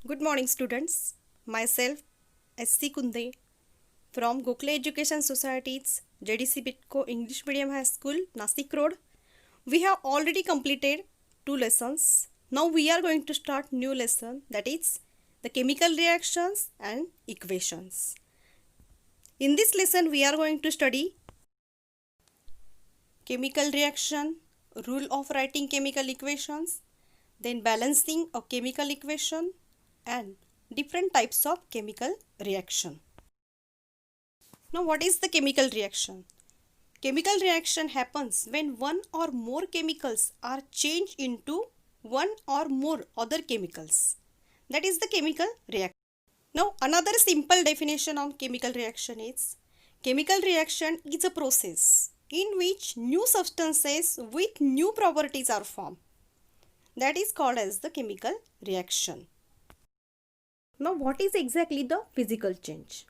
Good morning, students. Myself, S.C. Kunde, from Gokhale Education Society's JDC Bitco English Medium High School, Nasik Road. We have already completed 2 lessons. Now we are going to start new lesson, that is the chemical reactions and equations. In this lesson, we are going to study chemical reaction, rule of writing chemical equations, then balancing a chemical equation, and different types of chemical reaction. Now, what is the chemical reaction? Chemical reaction happens when one or more chemicals are changed into one or more other chemicals. That is the chemical reaction. Now, another simple definition of chemical reaction is chemical reaction is a process in which new substances with new properties are formed. That is called as the chemical reaction. Now, what is exactly the physical change?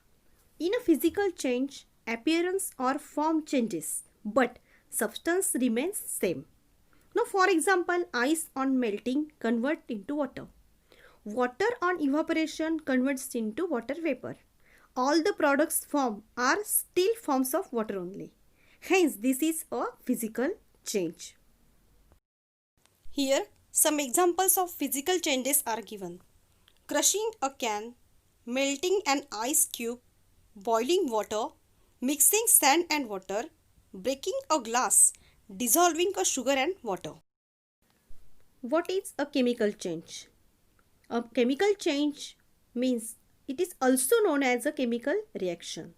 In a physical change, appearance or form changes, but substance remains same. Now, for example, ice on melting converts into water. Water on evaporation converts into water vapor. All the products formed are still forms of water only. Hence, this is a physical change. Here, some examples of physical changes are given. Crushing a can, melting an ice cube, boiling water, mixing sand and water, breaking a glass, dissolving a sugar and water. What is a chemical change? A chemical change means it is also known as a chemical reaction.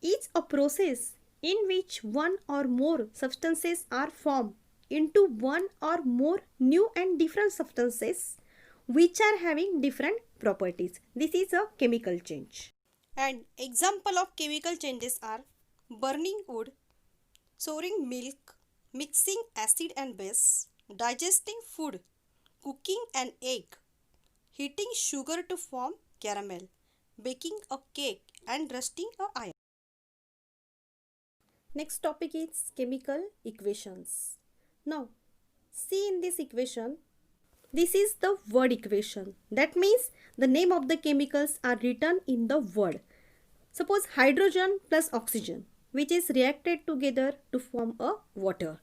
It's a process in which one or more substances are formed into one or more new and different substances which are having different properties. This is a chemical change. And example of chemical changes are burning wood, storing milk, mixing acid and base, digesting food, cooking an egg, heating sugar to form caramel, baking a cake and rusting a iron. Next topic is chemical equations. Now, see in this equation, this is the word equation. That means the name of the chemicals are written in the word. Suppose hydrogen plus oxygen, which is reacted together to form a water.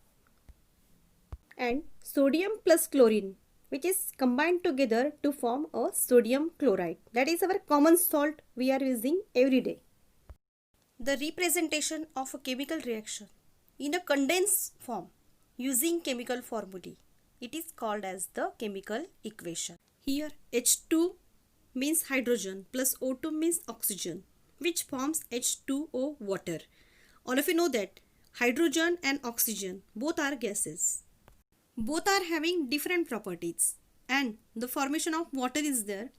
And sodium plus chlorine, which is combined together to form a sodium chloride. That is our common salt we are using every day. The representation of a chemical reaction in a condensed form using chemical formulae. It is called as the chemical equation. Here H2 means hydrogen plus O2 means oxygen, which forms H2O water. All of you know that hydrogen and oxygen both are gases. Both are having different properties, and the formation of water is there.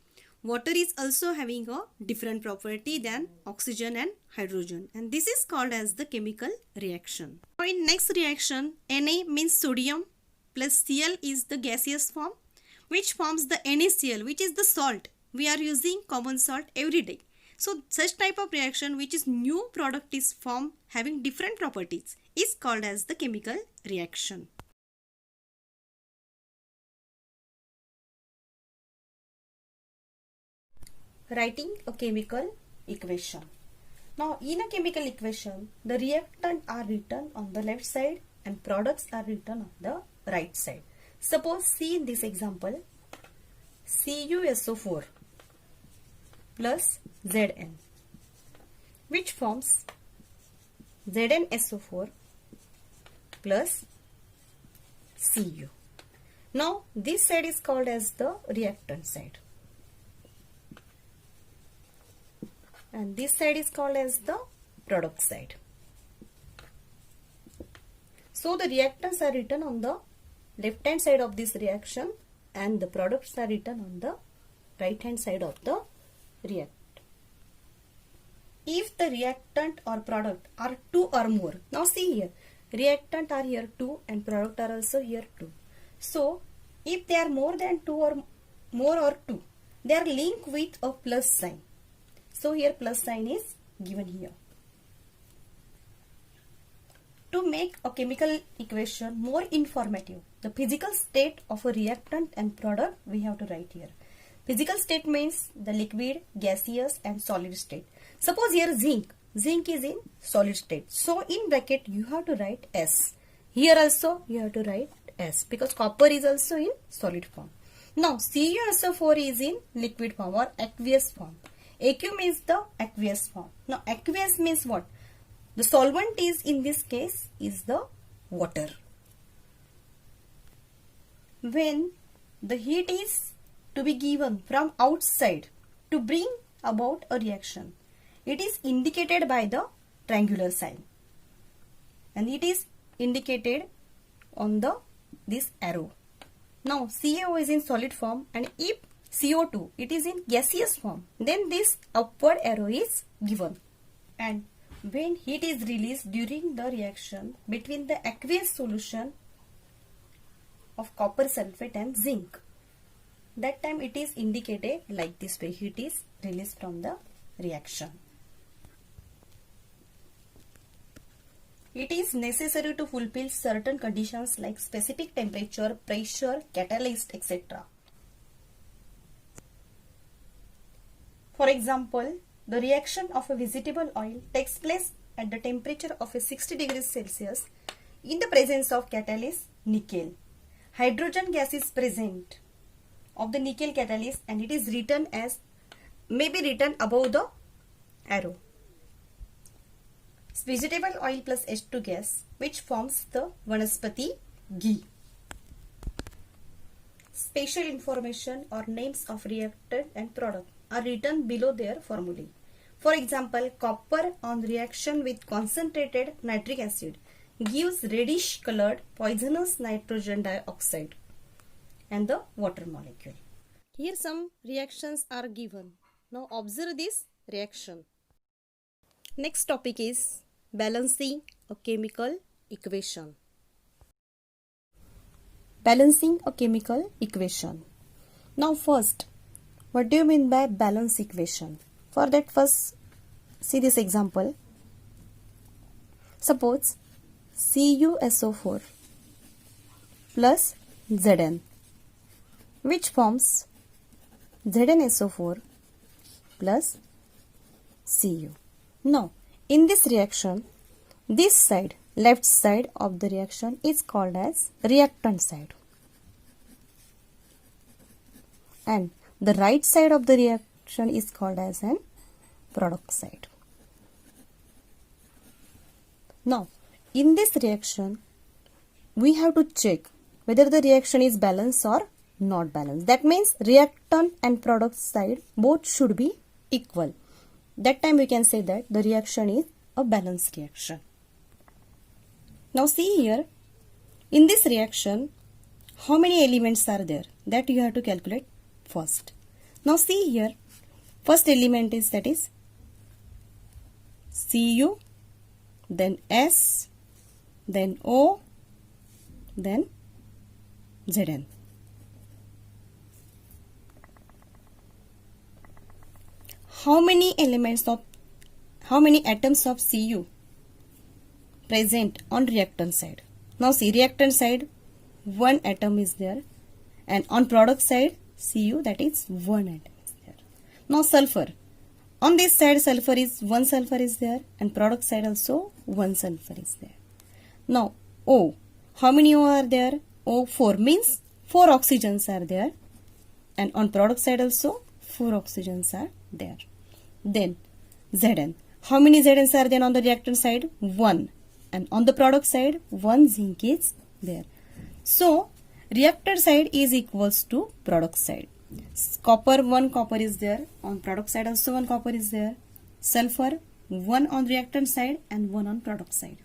Water is also having a different property than oxygen and hydrogen, and this is called as the chemical reaction. Now in next reaction, Na means sodium plus Cl is the gaseous form, which forms the NaCl, which is the salt. We are using common salt every day. So such type of reaction which is new product is formed having different properties is called as the chemical reaction. Writing a chemical equation. Now in a chemical equation, the reactant are written on the left side and products are written on the right side. Suppose see in this example, CuSO4 plus Zn, which forms ZnSO4 plus Cu. Now this side is called as the reactant side, and this side is called as the product side. So the reactants are written on the left hand side of this reaction and the products are written on the right hand side of the reactant. If the reactant or product are 2 or more, now see here, reactant are here 2 and product are also here 2. So if they are more than 2 or more or 2, they are linked with a plus sign. So here plus sign is given here. To make a chemical equation more informative, the physical state of a reactant and product we have to write here. Physical state means the liquid, gaseous and solid state. Suppose here zinc is in solid state. So in bracket you have to write S. Here also you have to write S because copper is also in solid form. Now CuSO4 is in liquid form or aqueous form. AQ means the aqueous form. Now aqueous means what? The solvent is in this case is the water. When the heat is to be given from outside to bring about a reaction, it is indicated by the triangular sign and it is indicated on this arrow. Now CaO is in solid form and if CO2 it is in gaseous form, then this upward arrow is given. And when heat is released during the reaction between the aqueous solution of copper sulfate and zinc, that time it is indicated like this way, heat is released from the reaction. It is necessary to fulfill certain conditions like specific temperature, pressure, catalyst, etc. For example, the reaction of a vegetable oil takes place at the temperature of 60 degrees Celsius in the presence of catalyst nickel. Hydrogen gas is present of the nickel catalyst and it is written as, may be written above the arrow. Vegetable oil plus H2 gas which forms the Vanaspati ghee. Special information or names of reactant and product are written below their formulae. For example, copper on reaction with concentrated nitric acid gives reddish colored poisonous nitrogen dioxide and the water molecule. Here some reactions are given. Now observe this reaction. Next topic is balancing a chemical equation. Balancing a chemical equation. Now first, what do you mean by balance equation? For that first see this example. Suppose CuSO4 plus Zn which forms ZnSO4 plus Cu. Now in this reaction, this side, left side of the reaction is called as reactant side and the right side of the reaction is called as an product side. Now in this reaction we have to check whether the reaction is balanced or not balanced. That means reactant and product side both should be equal. That time we can say that the reaction is a balanced reaction. Now see here, in this reaction how many elements are there, that you have to calculate first. Now see here, first element is that is Cu, then S, then O, then Zn. How many atoms of Cu present on reactant side? Now see, reactant side one atom is there and on product side Cu, that is one atom is there. Now sulfur, on this side one sulfur is there and product side also one sulfur is there. Now O, how many O are there? O 4 means 4 oxygens are there and on product side also 4 oxygens are there. Then Zn, how many Zns are there on the reactant side? 1 and on the product side 1 zinc is there. So reactant side is equals to product side. Copper, 1 copper is there, on product side also 1 copper is there. Sulfur, 1 on reactant side and 1 on product side.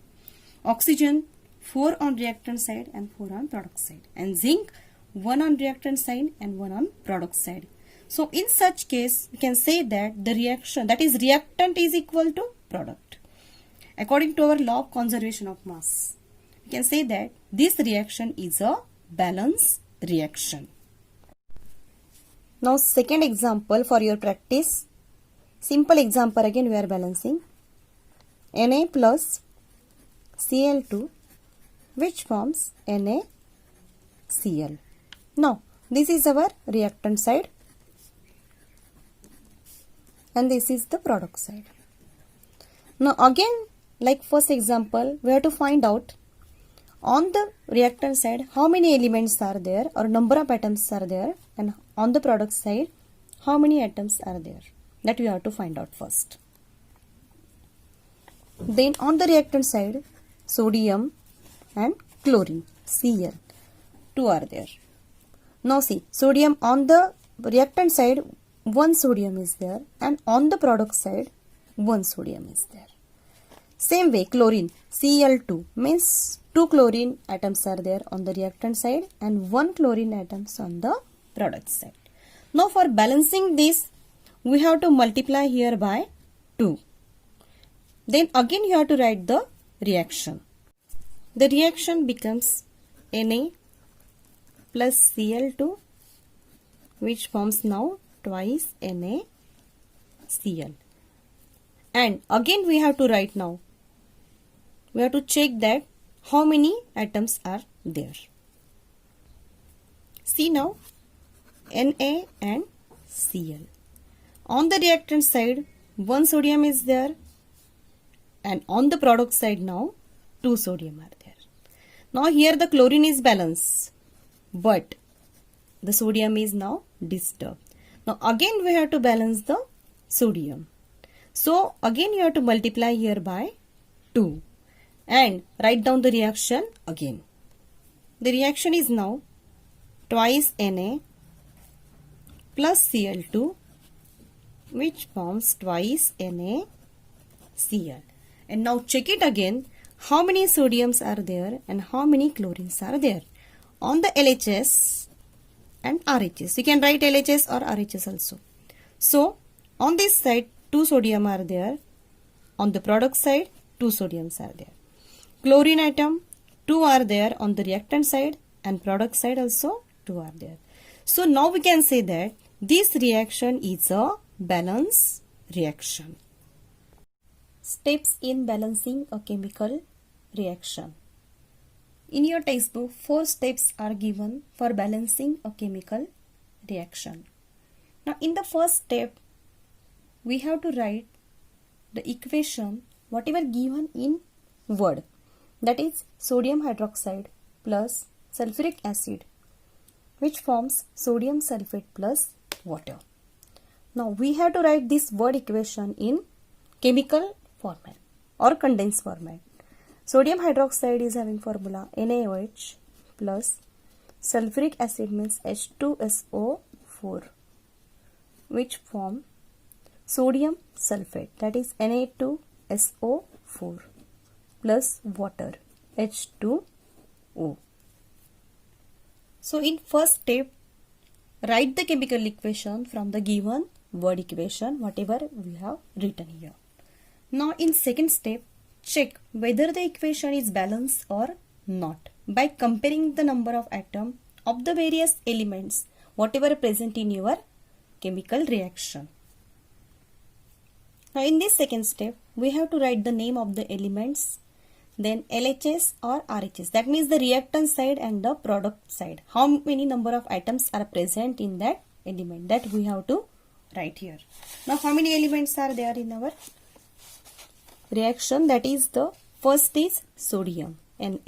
Oxygen, 4 on reactant side and 4 on product side. And zinc, 1 on reactant side and 1 on product side. So in such case we can say that the reaction, that is reactant, is equal to product. According to our law of conservation of mass, we can say that this reaction is a balance reaction. Now second example for your practice. Simple example again we are balancing. Na plus Cl2 which forms NaCl. Now this is our reactant side and this is the product side. Now again, like first example, we have to find out on the reactant side how many elements are there or number of atoms are there, and on the product side how many atoms are there. That we have to find out first. Then on the reactant side, sodium and chlorine, Cl, two are there. Now see, sodium on the reactant side, one sodium is there, and on the product side, one sodium is there. Same way, chlorine, Cl2, means two chlorine atoms are there on the reactant side and one chlorine atoms on the product side. Now for balancing this, we have to multiply here by 2. Then again you have to write the reaction. The reaction becomes Na plus Cl2, which forms now twice NaCl. And again we have to write now. We have to check that how many atoms are there. See now, Na and Cl. On the reactant side, one sodium is there, and on the product side now, two sodium are there. Now here the chlorine is balanced, but the sodium is now disturbed. Now again we have to balance the sodium. So again you have to multiply here by 2 and write down the reaction again. The reaction is now twice Na plus Cl2, which forms twice NaCl. And now check it again, how many sodiums are there and how many chlorines are there on the LHS and RHS. You can write LHS or RHS also. So on this side, two sodium are there. On the product side, two sodiums are there. Chlorine atom, two are there on the reactant side, and product side also two are there. So now we can say that this reaction is a balance reaction. Steps in balancing a chemical reaction. In your textbook, 4 steps are given for balancing a chemical reaction. Now in the first step, we have to write the equation whatever given in word, that is sodium hydroxide plus sulfuric acid, which forms sodium sulfate plus water. Now we have to write this word equation in chemical format or condensed format. Sodium hydroxide is having formula NaOH plus sulfuric acid means H2SO4, which form sodium sulfate, that is Na2SO4 plus water H2O. So in first step, write the chemical equation from the given word equation whatever we have written here. Now in second step, check whether the equation is balanced or not by comparing the number of atoms of the various elements whatever present in your chemical reaction. Now in this second step, we have to write the name of the elements, then LHS or RHS, that means the reactant side and the product side. How many number of atoms are present in that element, that we have to write here. Now how many elements are there in our reaction? That is the first is sodium Na,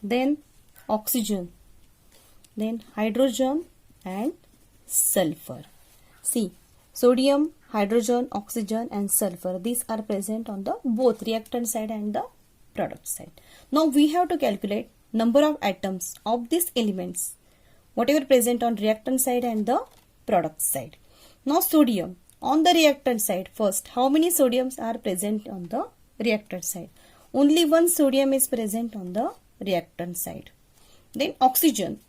then oxygen, then hydrogen and sulfur. See, sodium, hydrogen, oxygen and sulfur, these are present on the both reactant side and the product side. Now we have to calculate number of atoms of these elements whatever present on reactant side and the product side. Now sodium on the reactant side, first how many sodiums are present on the reactant side? Only one sodium is present on the reactant side. Then oxygen,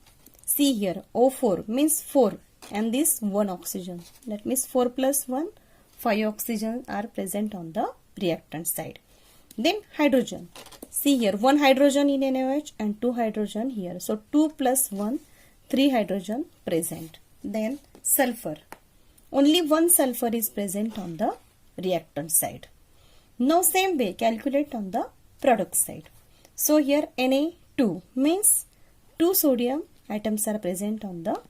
see here O4 means 4 and this 1 oxygen, that means 4 plus 1, 5 oxygen are present on the reactant side. Then hydrogen, see here 1 hydrogen in NaOH and 2 hydrogen here, so 2 plus 1, 3 hydrogen present. Then sulfur, only 1 sulfur is present on the reactant side. Now same way calculate on the product side. So here Na2 means 2 sodium atoms are present on the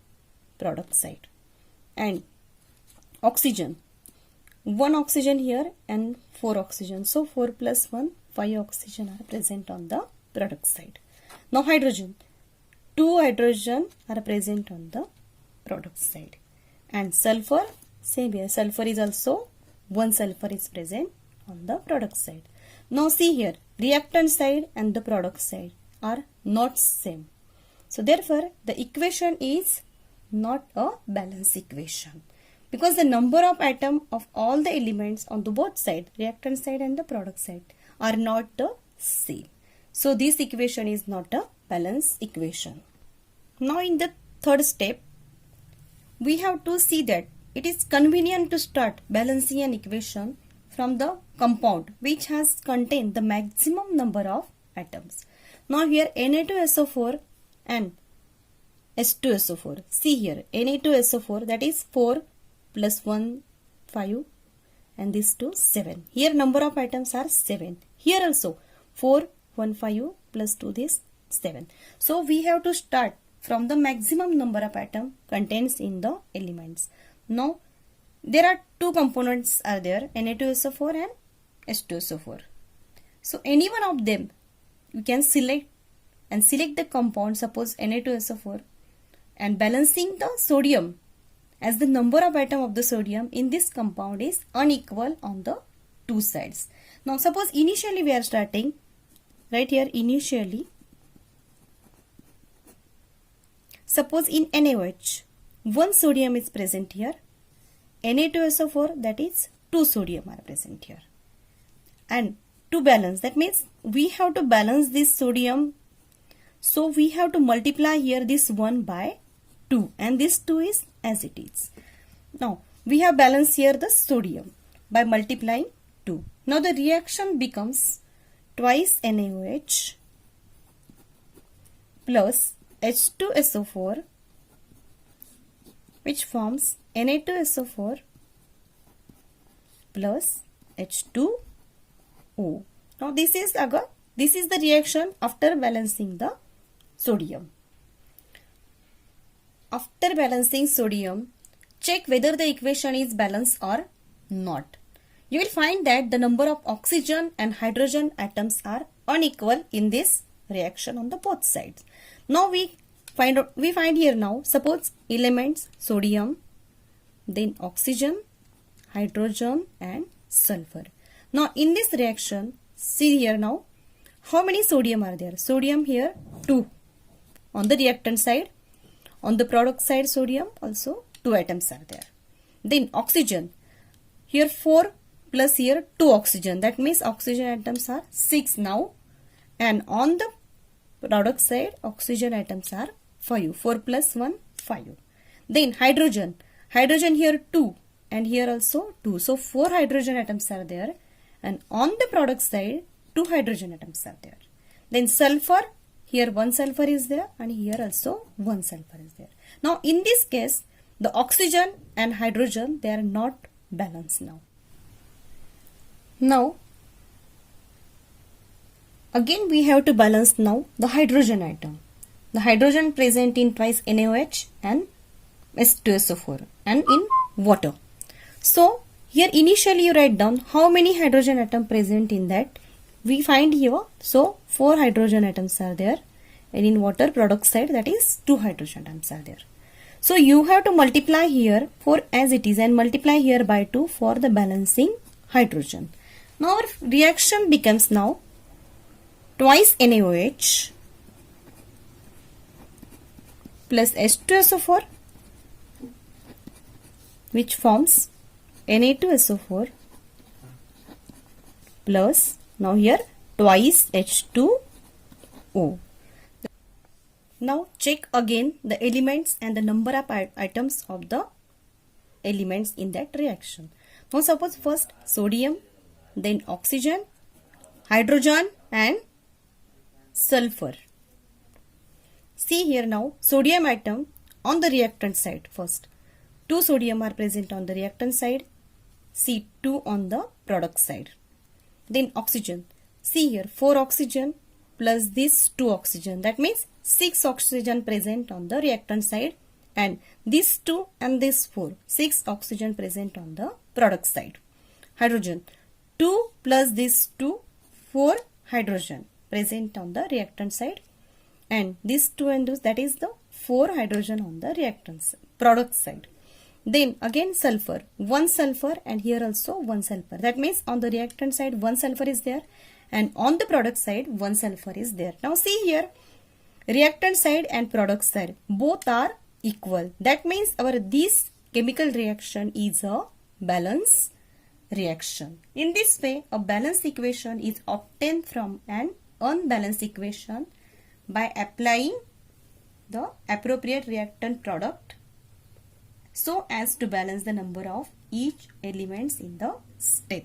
product side, and oxygen 1 oxygen here and 4 oxygen. So 4 plus 1, 5 oxygen are present on the product side. Now hydrogen. 2 hydrogen are present on the product side. And sulfur, same here. Sulfur is also 1 sulfur is present on the product side. Now see here, reactant side and the product side are not same. So therefore the equation is not a balanced equation, because the number of atom of all the elements on the both side, reactant side and the product side, are not the same. So this equation is not a balanced equation. Now in the third step, we have to see that it is convenient to start balancing an equation from the compound which has contained the maximum number of atoms. Now here Na2SO4 and H2SO4. See here, Na2SO4, that is 4 plus 1, 5, and this 2, 7. Here number of atoms are 7. Here also 4, 1, 5 plus 2, this 7. So we have to start from the maximum number of atom contains in the elements. Now there are two components are there, Na2SO4 and H2SO4. So any one of them you can select and select the compound, suppose Na2SO4, and balancing the sodium, as the number of atom of the sodium in this compound is unequal on the two sides. Now suppose initially we are starting right here, initially suppose in NaOH 1 sodium is present here, Na2SO4, that is 2 sodium are present here, and to balance, that means we have to balance this sodium, so we have to multiply here this 1 by 2, and this 2 is as it is. Now we have balanced here the sodium by multiplying 2. Now the reaction becomes twice NaOH plus H2SO4, which forms Na2SO4 plus H2O. Now this is the reaction after balancing the sodium. After balancing sodium, check whether the equation is balanced or not. You will find that the number of oxygen and hydrogen atoms are unequal in this reaction on the both sides. Now we find here now, suppose elements sodium, then oxygen, hydrogen and sulfur. Now in this reaction, see here now, how many sodium are there? Sodium here 2 on the reactant side. On the product side sodium also 2 atoms are there. Then oxygen, here 4 plus here 2 oxygen, that means oxygen atoms are 6 now, and on the product side oxygen atoms are 5, 4 plus 1, 5. Then hydrogen here 2 and here also 2, so 4 hydrogen atoms are there, and on the product side 2 hydrogen atoms are there. Then sulfur, here 1 sulfur is there and here also 1 sulfur is there. Now in this case the oxygen and hydrogen, they are not balanced now. Now again we have to balance now the hydrogen atom. The hydrogen present in twice NaOH and H2SO4 and in water. So here initially you write down how many hydrogen atom present in that. We find here, so 4 hydrogen atoms are there, and in water product side, that is 2 hydrogen atoms are there. So you have to multiply here 4 as it is and multiply here by 2 for the balancing hydrogen. Now our reaction becomes now twice NaOH plus H2SO4, which forms Na2SO4 plus now here twice H2O. Now check again the elements and the number of atoms of the elements in that reaction. Now suppose first sodium, then oxygen, hydrogen and sulfur. See here now, sodium atom on the reactant side first. 2 sodium are present on the reactant side, see 2 on the product side. Then oxygen, see here 4 oxygen plus this 2 oxygen, that means 6 oxygen present on the reactant side, and this 2 and this 4, 6 oxygen present on the product side. hydrogen. 2 plus this 2, 4 hydrogen present on the reactant side, and this 2 and this, that is the 4 hydrogen on the reactant product side. Then again sulfur, 1 sulfur, and here also 1 sulfur. That means on the reactant side 1 sulfur is there, and on the product side 1 sulfur is there. Now see here, reactant side and product side both are equal. That means this chemical reaction is a balance reaction. In this way, a balanced equation is obtained from an unbalanced equation by applying the appropriate reactant product so as to balance the number of each elements in the step.